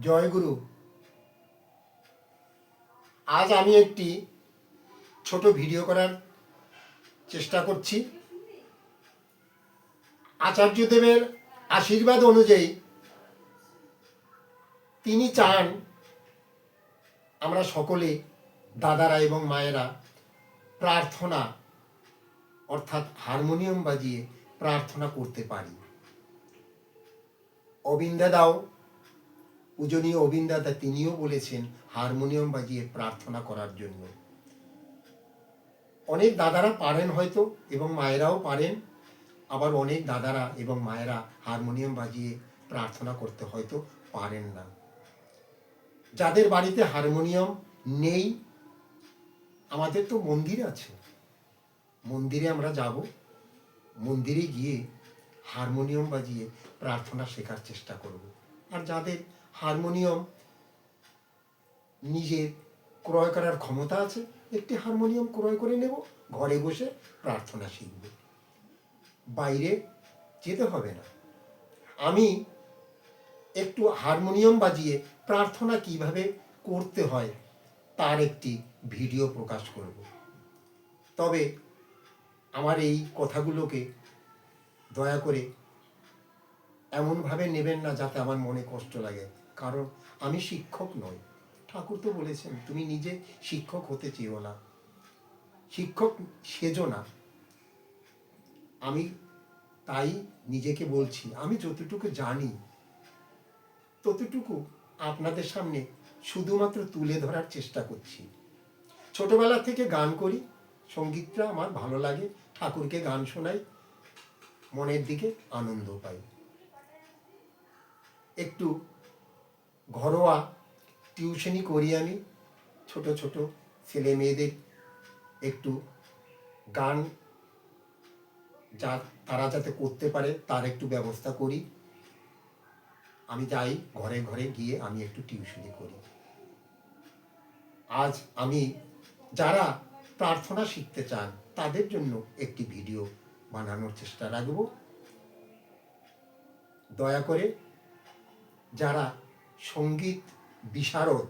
জয় গুরু। আজ আমি একটি ছোট ভিডিও করার চেষ্টা করছি। আচার্যদেবের আশীর্বাদ অনুযায়ী তিনি চান আমরা সকলে দাদারা এবং মায়েরা প্রার্থনা অর্থাৎ হারমোনিয়াম বাজিয়ে প্রার্থনা করতে পারি। অবিন্দাদাও, পূজনীয় অবিন্দাদা, তিনিও বলেছেন হারমোনিয়াম বাজিয়ে প্রার্থনা করার জন্য। অনেক দাদারা পারেন হয়তো এবং মায়েরাও পারেন, আবার অনেক দাদারা এবং মায়েরা হারমোনিয়াম বাজিয়ে প্রার্থনা করতে হয়তো পারেন না। যাদের বাড়িতে হারমোনিয়াম নেই, আমাদের তো মন্দির আছে, মন্দিরে আমরা যাব, মন্দিরে গিয়ে হারমোনিয়াম বাজিয়ে প্রার্থনা শেখার চেষ্টা করব। আর যাদের হারমোনিয়াম নিজের ক্রয় করার ক্ষমতা আছে, একটি হারমোনিয়াম ক্রয় করে নেব, ঘরে বসে প্রার্থনা শিখব, বাইরে যেতে হবে না। আমি একটু হারমোনিয়াম বাজিয়ে প্রার্থনা কিভাবে করতে হয় তার একটি ভিডিও প্রকাশ করব। তবে আমার এই কথাগুলোকে দয়া করে এমনভাবে নেবেন না যাতে আমার মনে কষ্ট লাগে, কারণ আমি শিক্ষক নই। ঠাকুর তো বলেছেন তুমি নিজে শিক্ষক হতে চেয়েও না, শিক্ষক সেজো না। আমি তাই নিজেকে বলছি, আমি যতটুকু জানি ততটুকু আপনাদের সামনে শুধুমাত্র তুলে ধরার চেষ্টা করছি। ছোটবেলা থেকে গান করি, সঙ্গীতটা আমার ভালো লাগে, ঠাকুরকে গান শোনাই, মনের দিকে আনন্দ পাই। একটু ঘরোয়া টিউশনি করি আমি, ছোট ছোট ছেলে মেয়েদের একটু গান যা তারা যাতে করতে পারে তার একটু ব্যবস্থা করি। আমি যাই ঘরে ঘরে গিয়ে আমি একটু টিউশনি করি। আজ আমি যারা প্রার্থনা শিখতে চান তাদের জন্য একটি ভিডিও বানানোর চেষ্টা রাখব। দয়া করে যারা সঙ্গীত বিশারদ,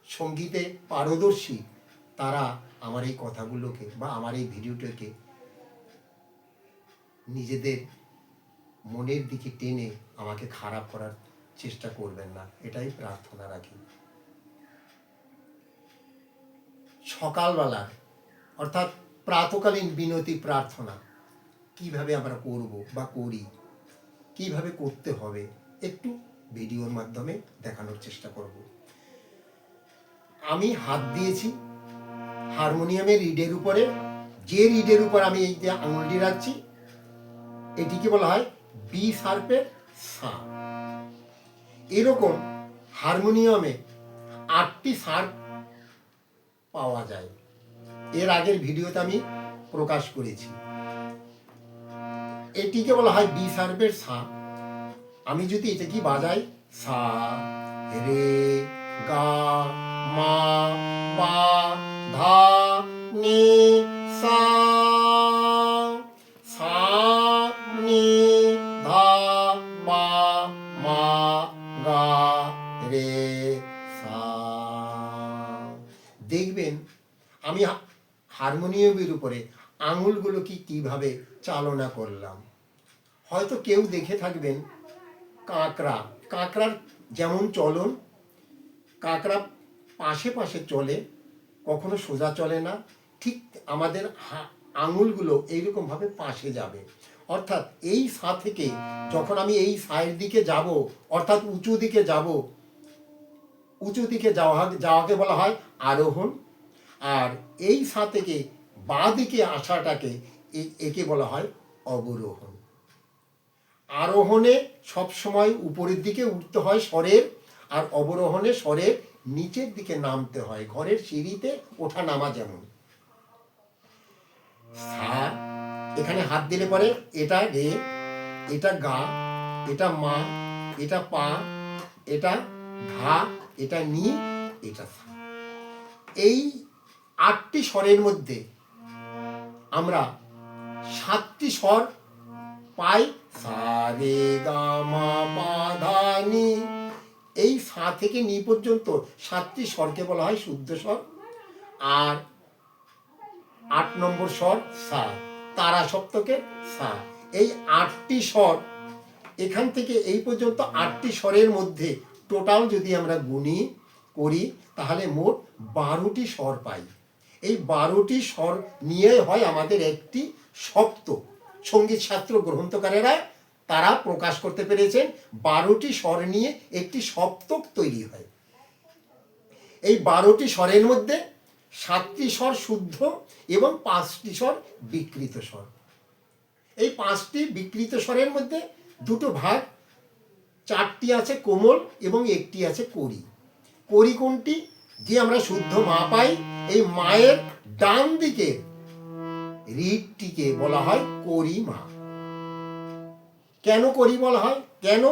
সঙ্গীতে পারদর্শী, তারা আমার এই কথাগুলোকে বা আমার এই ভিডিওটাকে নিজেদের মনের দিকে টেনে আমাকে খারাপ করার চেষ্টা করবেন না, এটাই প্রার্থনা রাখি। সকালবেলা অর্থাৎ প্রাতকালীন বিনতি প্রার্থনা কিভাবে আমরা করব বা করি, কিভাবে করতে হবে, একটু ভিডিওর মাধ্যমে দেখানোর চেষ্টা করব। আমি হাত দিয়েছি হারমোনিয়ামের রিডের উপরে, যে রিডের উপর আমি এই যে আঙুলটি রাখছি এটিকে বলা হয় বি শার্পের সা। এরকম হারমোনিয়ামে 8টি শার্প পাওয়া যায়, এর আগের ভিডিওতে আমি প্রকাশ করেছি। এটিকে বলা হয় বি শার্পের সা। আমি যদি এটা কি বাজাই, সা রে গা মা পা ধা নি সা, সা নি ধা পা মা গা রে সা। দেখবেন আমি হারমোনিয়ামের উপরে আঙুলগুলো কিভাবে চালনা করলাম। হয়তো কেউ দেখে থাকবেন কাঁকড়ার যেমন চলন, কাঁকড়া পাশে পাশে চলে, কখনো সোজা চলে না, ঠিক আমাদের আঙুলগুলো এইরকমভাবে পাশে যাবে। অর্থাৎ এই সা থেকে যখন আমি এই সাইড দিকে যাব, অর্থাৎ উঁচু দিকে যাব, উঁচু দিকে যাওয়াকে বলা হয় আরোহণ। আর এই সা থেকে বাঁ দিকে আসাটাকে একে বলা হয় অবরোহণ। আরোহণে সবসময় উপরের দিকে উঠতে হয় স্বরের, আর অবরোহণে স্বরের নিচের দিকে নামতে হয়, ঘরের সিঁড়িতে ওঠা নামা যেমন। সা, এখানে হাত দিলে পরে এটা রে, এটা গা, এটা মা, এটা পা, এটা ধা, এটা নি, এটা সা। এই 8টি স্বরের মধ্যে আমরা 7টি স্বর পাই, সা রে গা মা পা ধা নি, এই সা থেকে নি পর্যন্ত 7টি স্বরকে বলা হয় শুদ্ধ স্বর। আর 8 নম্বর স্বর সা, তারা সপ্তকের সা। এই 8টি স্বর, এখান থেকে এই পর্যন্ত 8টি স্বরের মধ্যে টোটাল যদি আমরা গুণি করি তাহলে মোট 12টি স্বর পাই। এই 12টি স্বর নিয়ে হয় আমাদের একটি সপ্তক। সঙ্গীত শাস্ত্র গ্রন্থকারেরা তারা প্রকাশ করতে পেরেছেন 12টি স্বর নিয়ে একটি সপ্তক তৈরি হয়। এই 12টি স্বরের মধ্যে 7টি স্বর শুদ্ধ এবং 5টি স্বর বিকৃত স্বর। এই 5টি বিকৃত স্বরের মধ্যে দুটো ভাগ, 4টি আছে কোমল এবং একটি আছে করি। করি কোনটি? যে আমরা শুদ্ধ মা পাই, এই মায়ের ডান দিকে রিডটিকে বলা হয় করি মা। কেন করি বলা হয়? কেন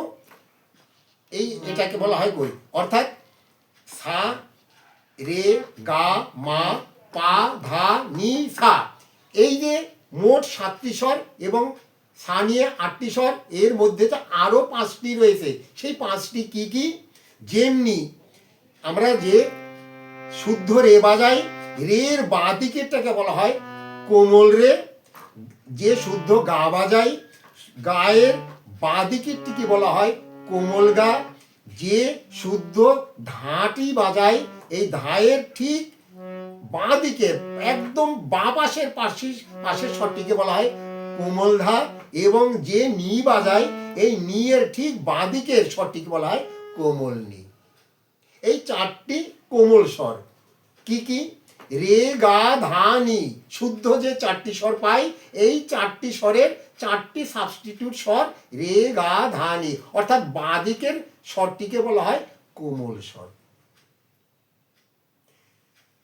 এটাকে বলা হয় করি? অর্থাৎ সা রে গা মা পা ধা নি সা, এই যে মোট 7টি স্বর এবং সা নিয়ে 8টি স্বর, এর মধ্যে তো আরও 5টি রয়েছে। সেই 5টি কি কি? যেমনি আমরা যে শুদ্ধ রে বাজাই, রের বাঁ দিকেরটাকে বলা হয় কোমল রে। যে শুদ্ধ গা বাজাই, গায়ের বাঁ দিকেরটিকে বলা হয় কোমল গা। যে শুদ্ধ ধাটি বাজাই, এই ধায়ের ঠিক বাঁ দিকের একদম বাঁ পাশের স্বরটিকে বলা হয় কোমল ধা। এবং যে নি বাজায়, এই নি এর ঠিক বাঁ দিকের স্বরটিকে বলা হয় কোমল নি। এই 4টি কোমল স্বর কি কি? রে গা ধা নি, শুদ্ধ যে 4টি স্বর পাই, এই 4টি স্বরের 4টি সাবস্টিটিউট স্বর রে গা ধা নি, অর্থাৎ বাঁ দিকের স্বরটিকে বলা হয় কোমল স্বর।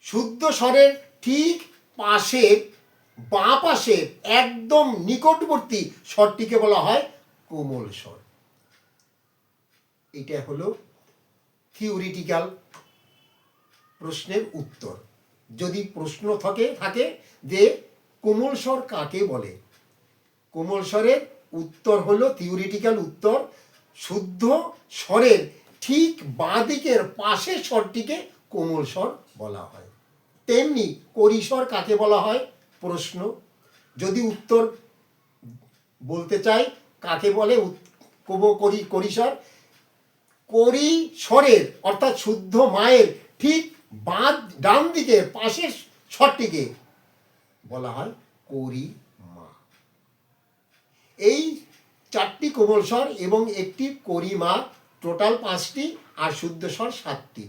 শুদ্ধ স্বরের ঠিক পাশের বাঁ পাশের একদম নিকটবর্তী স্বরটিকে বলা হয় কোমল স্বর। এটা হলো থিওরিটিক্যাল প্রশ্নের উত্তর। যদি প্রশ্ন থাকে যে কোমল স্বর কাকে বলে, কোমল স্বরের উত্তর হলো, থিওরিটিক্যাল উত্তর, শুদ্ধ স্বরের ঠিক বাঁ দিকের পাশের স্বরটিকে কোমল স্বর বলা হয়। তেমনি করি স্বর কাকে বলা হয় প্রশ্ন। যদি উত্তর বলতে চাই কাকে বলে করি স্বর, করি স্বরের অর্থাৎ শুদ্ধ মায়ের ঠিক ডান দিকের পাশের স্বরটিকে বলা হয় করি মা। এই 4টি কোমল স্বর এবং একটি করি মা, টোটাল 5টি, আর শুদ্ধ স্বর 7টি।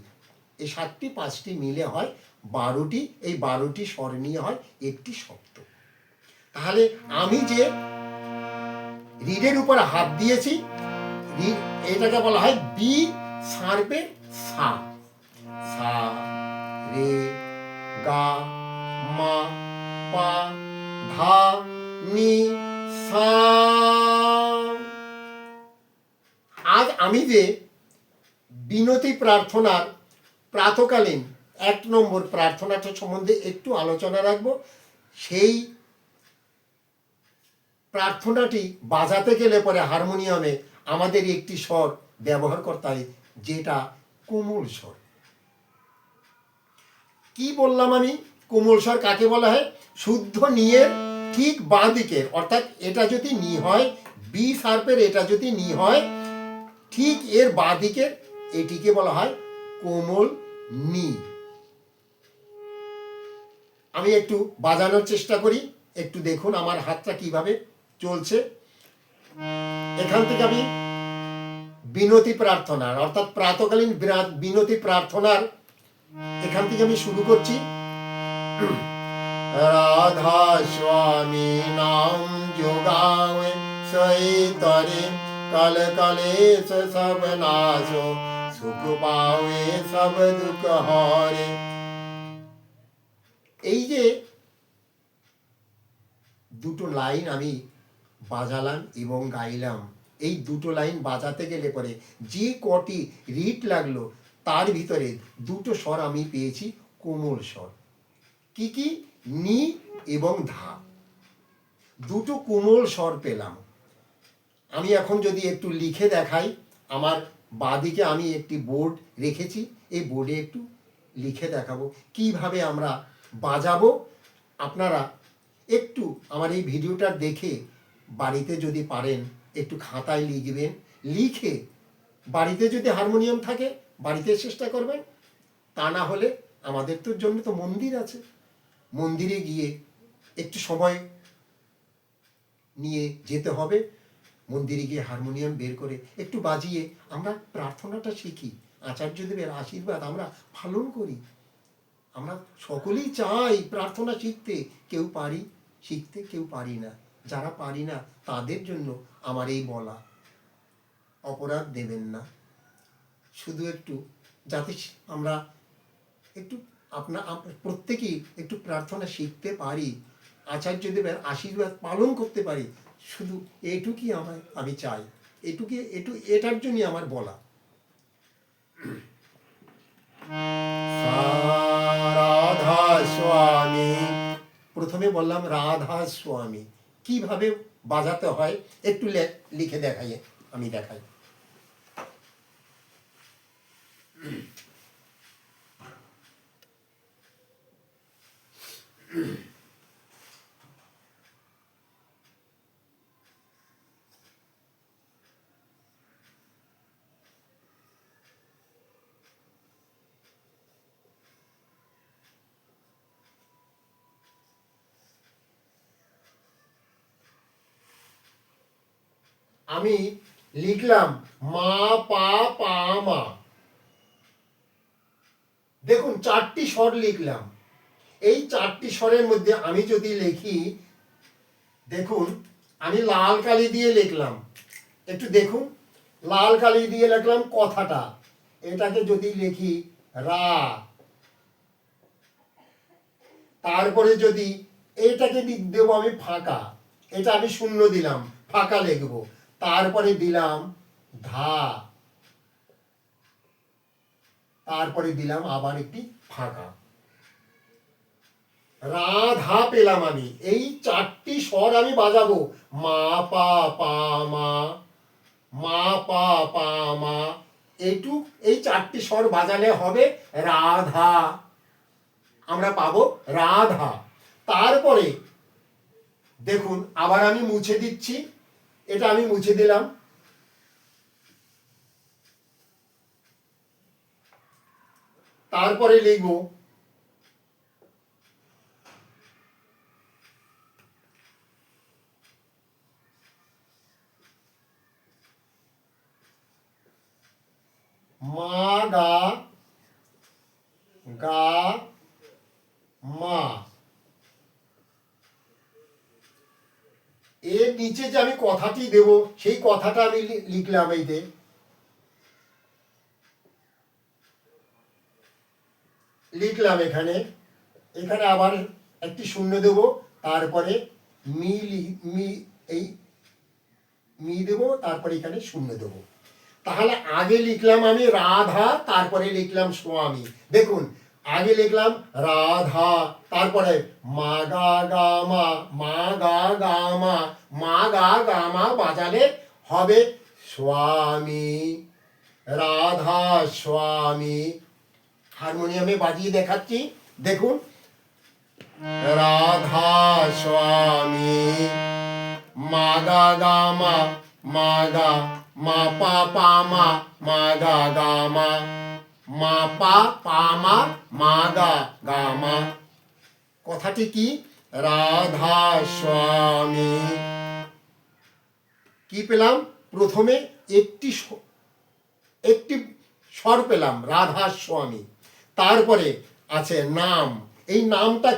এই 7টি 5টি মিলে হয় 12টি। এই 12টি স্বর নিয়ে হয় একটি সপ্তক। তাহলে আমি যে রিডের উপর হাত দিয়েছি, এটাকে বলা হয় বি শার্পের সা। সা রে গা মা পা ধা নি সা। আজ আমি যে বিনতি প্রার্থনার প্রাতকালীন 1 নম্বর প্রার্থনাটা সম্বন্ধে একটু আলোচনা রাখবো। সেই প্রার্থনাটি বাজাতে গেলে পরে হারমোনিয়ামে আমাদের একটি স্বর ব্যবহার করতে হয়, যেটা কোমল স্বর। কি বললাম আমি? কোমল স্বর কাকে বলা হয়? শুদ্ধ নিয়ের ঠিক বাঁ দিকের, অর্থাৎ এটা যদি নি হয়, বি শার্পের এটা যদি নি হয়, ঠিক এর বাঁ দিকের এটিকে বলা হয় কোমল নি। আমি একটু বাজানোর চেষ্টা করি, একটু দেখুন আমার হাতটা কিভাবে চলছে। এখান থেকে আমি বিনতি প্রার্থনার অর্থাৎ প্রাতকালীন বিনতি প্রার্থনার এখান থেকে আমি শুরু করছি। রাধা স্বামী নাম যোগাওয়ে সৈতরে কাল কালেশ সব নাশ সুখ পাওয়ে সব দুঃখ হরে। এই যে দুটো লাইন আমি বাজালাম এবং গাইলাম, এই দুটো লাইন বাজাতে গেলে পরে যে কটি রিট লাগলো তার ভিতরে দুটো স্বর আমি পেয়েছি কোমল স্বর। কি কি? নি এবং ধা, দুটো কোমল স্বর পেলাম। আমি এখন যদি একটু লিখে দেখাই, আমার বাঁদিকে আমি একটি বোর্ড রেখেছি, এই বোর্ডে একটু লিখে দেখাবো কিভাবে আমরা বাজাবো। আপনারা একটু আমার এই ভিডিওটা দেখে বাড়িতে যদি পারেন একটু খাতায় লিখবেন, লিখে বাড়িতে যদি হারমোনিয়াম থাকে বাড়িতে চেষ্টা করবেন, তা না হলে আমাদের তোর জন্য তো মন্দির আছে, মন্দিরে গিয়ে একটু সময় নিয়ে যেতে হবে, মন্দিরে গিয়ে হারমোনিয়াম বের করে একটু বাজিয়ে আমরা প্রার্থনাটা শিখি, আচার্যদেবের আশীর্বাদ আমরা পালন করি। আমরা সকলেই চাই প্রার্থনা শিখতে, কেউ পারি শিখতে, কেউ পারি না। যারা পারি না তাদের জন্য আমার এই বলা, অপরাধ দেবেন না, শুধু একটু যাতে আমরা একটু প্রত্যেকেই একটু প্রার্থনা শিখতে পারি, আচার্যদেবের আশীর্বাদ পালন করতে পারি, শুধু এইটুকুই আমি চাই, এটার জন্যই আমার বলা। রাধা স্বামী, প্রথমে বললাম রাধা স্বামী, কিভাবে বাজাতে হয় একটু লিখে দেখাই, আমি দেখাই। আমি লিখলাম মা পা পা মা, দেখুন 4টি স্বর লিখলাম। এই 4টি স্বরের মধ্যে আমি যদি লিখি, দেখুন আমি লাল কালি দিয়ে লিখলাম, একটু দেখুন লাল কালি দিয়ে লিখলাম কথাটা, এটাকে যদি লিখি রা, তারপরে যদি এটাকে দেবো আমি ফাঁকা, এটা আমি শূন্য দিলাম, ফাঁকা লিখবো, তারপরে দিলাম ধা, তারপরে দিলাম আবার একটি ফাঁকা, রাধা পেলাম আমি। এই 4টি স্বর আমি বাজাবো, মা পা পা মা, মা পা পা মা, এই 4টি স্বর বাজালে হবে রাধা, আমরা পাবো রাধা। তারপরে দেখুন আবার আমি মুছে দিচ্ছি, এটা আমি মুছে দিলাম, তারপরে লিখব মা গা গা মা, এর নিচে যে আমি কথাটি দেব সেই কথাটা আমি লিখলাম, এইতে লিখলাম, এখানে আবার একটি শূন্য দেব, তারপরে মি দেব, তারপরে এখানে শূন্য দেব। তাহলে আগে লিখলাম আমি রাধা, তারপরে লিখলাম স্বামী। দেখুন আগে লিখলাম রাধা, তারপরে মা গা গা মা, মা গা গা মা, মা গা গা মা বাজালে হবে স্বামী, রাধা স্বামী। হারমোনিয়ামে বাজিয়ে দেখাচ্ছি, দেখুন রাধা স্বামী, মা গা গা মা, মা গা, মা পা পা মা, মা গা গা মা, মা পা পা মা, মা গা গা মা। কথাটি কি? রাধা স্বামী। কি পেলাম? প্রথমে একটি স্বর পেলাম, রাধা স্বামী। তারপরে আছে নাম। এই নামটা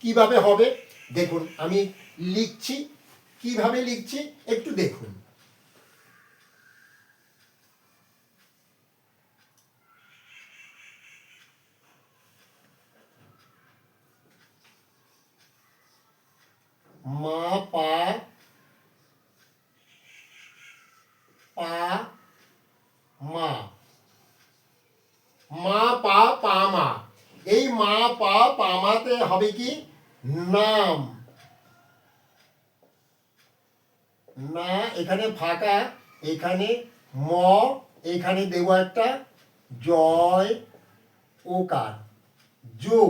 কিভাবে হবে দেখুন, আমি লিখছি, কিভাবে লিখছি একটু দেখুন। মা পা পা মা, মা পা পা মা। এই মা পা পা মাতে হবে কি? নাম। না, এখানে ফাঁকা, এখানে ম এইখানে দেব একটা জয় ওকার, জো,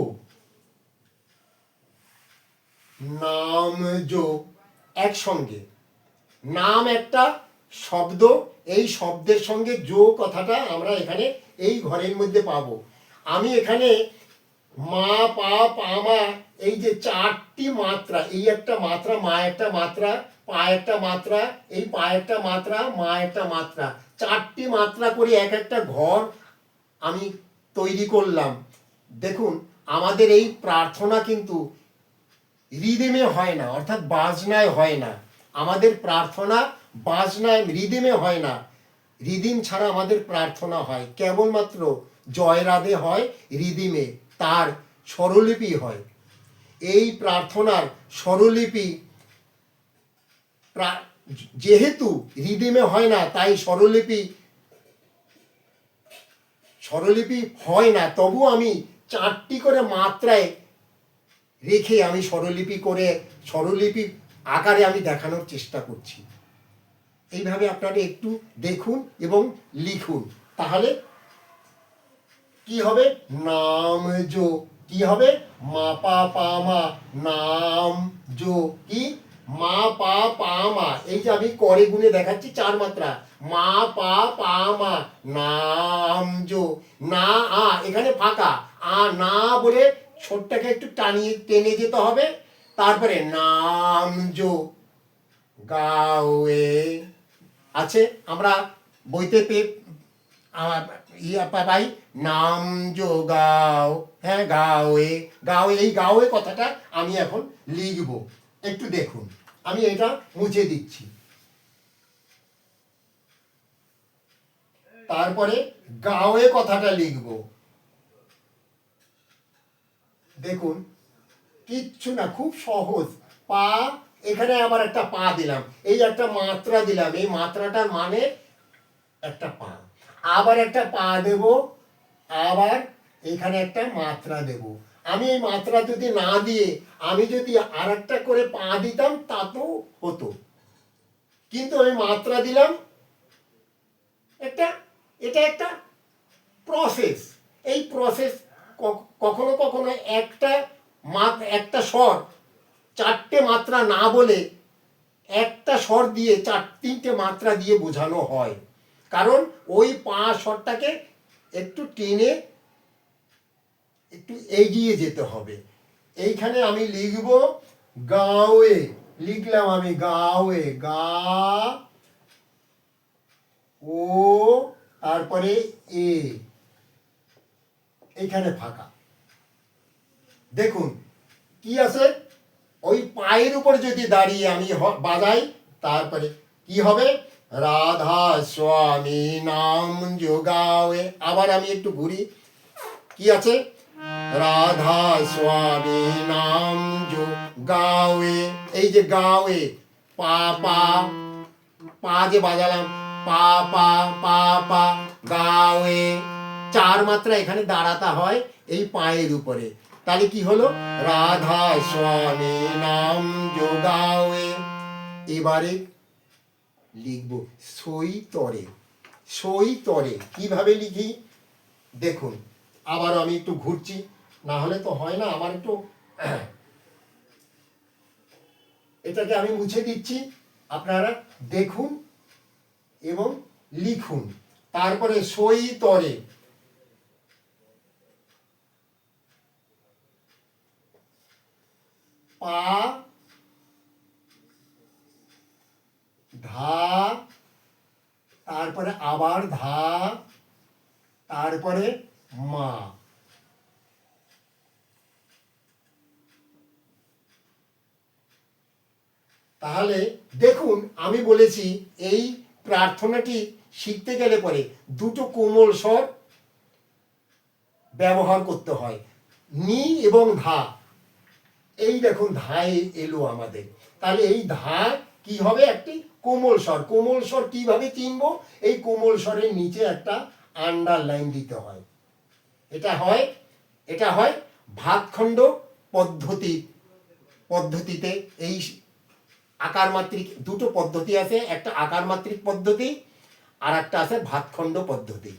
নাম জো, একসঙ্গে। নাম একটা শব্দ, এই শব্দের সঙ্গে জো কথাটা আমরা এখানে এই ঘরের মধ্যে পাবো। আমি এখানে মা পা পা মা, এই যে চারটি মাত্রা, এই একটা মাত্রা, মা একটা মাত্রা, পা একটা মাত্রা, এই পা একটা মাত্রা, মা একটা মাত্রা, চারটি মাত্রা করে এক একটা ঘর আমি তৈরি করলাম। দেখুন, আমাদের এই প্রার্থনা কিন্তু রিদিমে হয় না, অর্থাৎ বাজনায় হয় না। আমাদের প্রার্থনা বাজনায় রিদিমে হয় না। রিদিম ছাড়া আমাদের প্রার্থনা হয় কেবলমাত্র জয়রাধে হয় রিদিমে, তার স্বরলিপি হয়। এই প্রার্থনার স্বরলিপি যেহেতু রিদিমে হয় না, তাই স্বরলিপি হয় না। তবু আমি চারটি করে মাত্রায় রেখে আমি স্বরলিপি আকারে আমি দেখানোর চেষ্টা করছি। এইভাবে আপনারা একটু দেখুন এবং লিখুন, তাহলে কি হবে? নাম জো, কি হবে? মা পা পা মা, নাম জো, কি? মা পা পা মা, এই যে আমি করে গুনে দেখাচ্ছি চার মাত্রা, মা পা পা মা, নাম জো, না আ এখানে ফাঁকা, আ না বলে ছোটটাকে একটু টেনে যেতে হবে। তারপরে নাম জো গাওয়ে আছে, আমরা বইতে পাই নাম জো গাও, হ্যাঁ গাওয়ে, গাওয়ে, এই গাওয়ে কথাটা আমি এখন লিখব, একটু দেখুন। আমি এটা মুছে দিচ্ছি। তারপরে গাওয়ে কথাটা লিখব। দেখুন, কিচ্ছু না, খুব সহজ। পা, এখানে আবার একটা পা দিলাম, এই একটা মাত্রা দিলাম, এই মাত্রাটার মানে একটা পা, আবার একটা পা দেব, আবার এখানে একটা মাত্রা দেব। আমি এই মাত্রা যদি না দিয়ে আমি যদি আর একটা করে পা দিতাম তাতেও হতো, কিন্তু আমি মাত্রা দিলাম একটা, এটা একটা প্রসেস। এই প্রসেস কখনো কখনো একটা স্বর চারটে মাত্রা না বলে একটা স্বর দিয়ে তিনটে মাত্রা দিয়ে বোঝানো হয়, কারণ ওই পা স্বরটাকে একটু টেনে একটু এগিয়ে যেতে হবে। এইখানে আমি লিখব গাওয়ে, লিখলাম আমি গাওয়ে, গা ও, তারপরে এ, এইখানে ফাঁকা। দেখুন কি আছে, ওই পায়ের উপর যদি দাঁড়িয়ে আমি বাজাই, তারপরে কি হবে? রাধা স্বামী নাম যোগাওয়ে। আবার আমি একটু ঘুরি, কি আছে? রাধা স্বামী নাম যোগাওয়ে, এই যে গাওয়ে, পা পা পা যে বাজালাম, পা পা পা পা, গাওয়ে, চার মাত্রা এখানে দাঁড়াতে হয় এই পায়ের উপরে। তাহলে কি হলো? রাধা স্বামী নাম যোগাওয়ে। এবারে লিখব সই তরে। সই তরে কিভাবে লিখি দেখুন, আবার আমি একটু ঘুরছি, না হলে তো হয় না। আমার একটু এটাকে আমি মুছে দিচ্ছি, আপনারা দেখুন এবং লিখুন। তারপরে সই তরে, পা, ধা, তারপরে আবার ধা, তারপরে মা। তাহলে দেখুন, আমি বলেছি এই প্রার্থনাটি শিখতে গেলে পরে দুটো কোমল স্বর ব্যবহার করতে হয়, নি এবং ধা। এই দেখুন ধায় এলো আমাদের, তাহলে এই ধা কি হবে? একটি কোমল স্বর। কোমল স্বর কিভাবে চিনবো? এই কোমল স্বরের নিচে একটা আন্ডারলাইন দিতে হয়। এটা হয় ভাতখণ্ড পদ্ধতিতে। এই আকার মাত্রিক দুটো পদ্ধতি আছে, একটা আকার মাত্রিক পদ্ধতি, আর একটা আছে ভাতখণ্ড পদ্ধতি।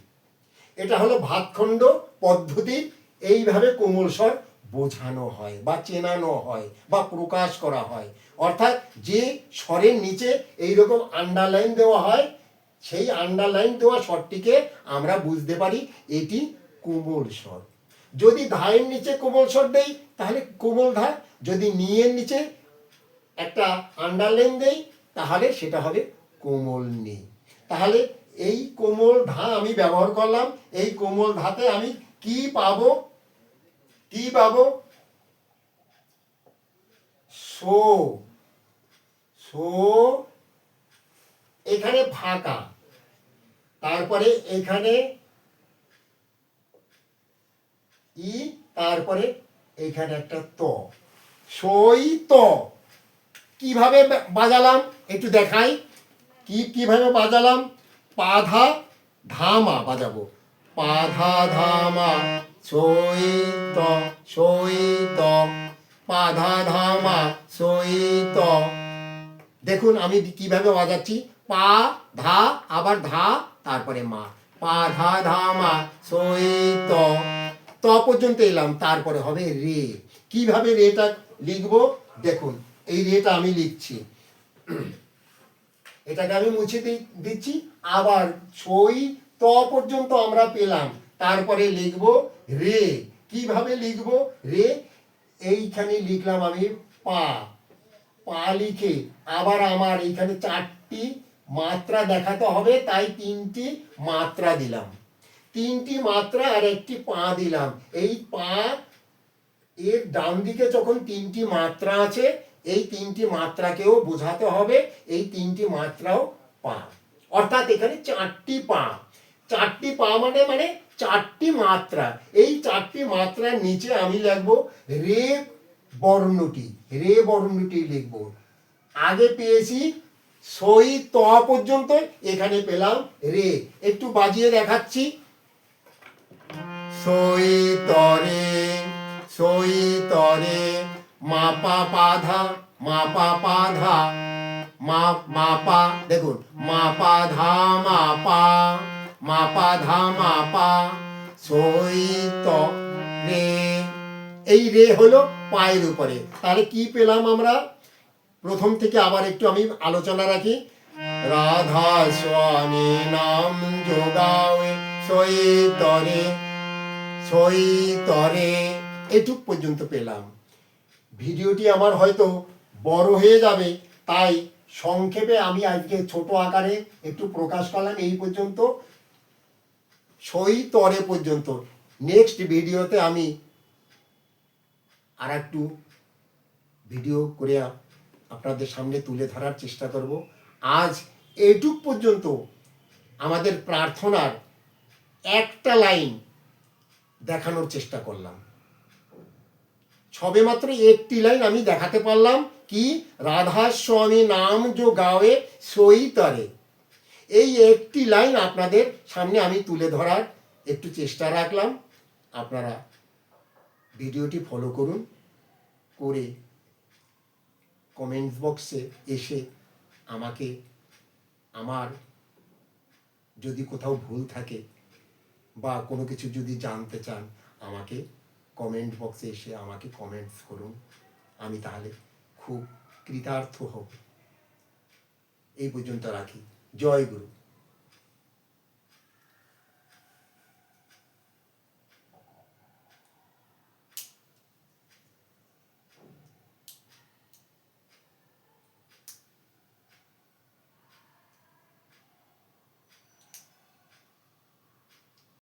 এটা হলো ভাতখণ্ড পদ্ধতি। এইভাবে কোমল স্বর বোঝানো হয় বা চেনানো হয় বা প্রকাশ করা হয়। অর্থাৎ যে স্বরের নিচে এইরকম আন্ডারলাইন দেওয়া হয়, সেই আন্ডারলাইন দেওয়া স্বরটিকে আমরা বুঝতে পারি এটি কোমল স্বর। যদি ধায়ের নিচে কোমল স্বর দেই তাহলে কোমল ধা, যদি নিয়ের নিচে একটা আন্ডারলাইন দেই তাহলে সেটা হবে কোমল নি। তাহলে এই কোমল ধা আমি ব্যবহার করলাম। এই কোমল ধাতে আমি কি পাবো? কি পাবো? সো, সো এখানে ফাঁকা, তারপরে এখানে ই, তারপরে এখানে একটা ত, সই ত। কিভাবে বাজালাম একটু দেখাই। কিভাবে বাজালাম? পাধা ধামা বাজাবো, পাধা ধামা সই ত, সই ত, পাধা ধামা সই ত। দেখুন আমি কিভাবে বাজাচ্ছি, পা ধা আবার ধা তারপরে মা, পা ধা ধা মা সই ত, ত পর্যন্ত এলাম, তারপরে হবে রে। কিভাবে রেটা লিখবো দেখুন, এই রেটা আমি লিখছি, এটাকে আমি মুছে দিচ্ছি। আবার সই ত পর্যন্ত আমরা পেলাম, তারপরে লিখবো রে। কিভাবে লিখবো রে? এইখানে লিখলাম আমি পা, পা লিখে আবার আমার এইখানে 4টি মাত্রা দেখাতে হবে, তাই 3টি মাত্রা দিলাম, 3টি মাত্রা আর একটি পা দিলাম। এই পা এর ডান দিকে যখন 3টি মাত্রা আছে, এই 3টি মাত্রাকেও বোঝাতে হবে এই 3টি মাত্রাও পা। অর্থাৎ এখানে 4টি পা, 4টি পা মানে 4টি মাত্রা। এই 4টি মাত্রার নিচে আমি লিখবো রে বর্ণটি, রে বর্ণটি লিখবো। আগে পেয়েছি সই ত পর্যন্ত, এখানে পেলাম রে। একটু বাজিয়ে দেখাচ্ছি, সই তরে, সই তরে, মাপা পাধা, মাপা পাধা, মাপা, দেখুন মাপা ধা মাপা, মাপা ধা মাপা, সই ত রে। এই রে হলো পায়ের উপরে। তাহলে কি পেলাম আমরা? প্রথম থেকে আবার একটু আমি আলোচনা রাখি। রাধা স্বামী নাম যোগাওয়ে সই তরে, সই তরে, এটুক পর্যন্ত পেলাম। ভিডিওটি আমার হয়তো বড় হয়ে যাবে, তাই সংক্ষেপে আমি আজকে ছোট আকারে একটু প্রকাশ করলাম এই পর্যন্ত, সই তরে পর্যন্ত। নেক্সট ভিডিওতে আমি আর একটু ভিডিও করে আপনাদের সামনে তুলে ধরার চেষ্টা করব। আজ এইটুক পর্যন্ত আমাদের প্রার্থনার একটা লাইন দেখানোর চেষ্টা করলাম। সবেমাত্র একটি লাইন আমি দেখাতে পারলাম, কি? রাধা স্বামী নাম যো গাওয়ে সই তরে। এই একটি লাইন আপনাদের সামনে আমি তুলে ধরার একটু চেষ্টা রাখলাম। আপনারা ভিডিওটি ফলো করুন, করে কমেন্টস বক্সে এসে আমাকে, আমার যদি কোথাও ভুল থাকে বা কোনো কিছু যদি জানতে চান, আমাকে কমেন্ট বক্সে এসে আমাকে কমেন্টস করুন। আমি তাহলে খুব কৃতার্থ হব। এই পর্যন্ত রাখি। জয় গুরু।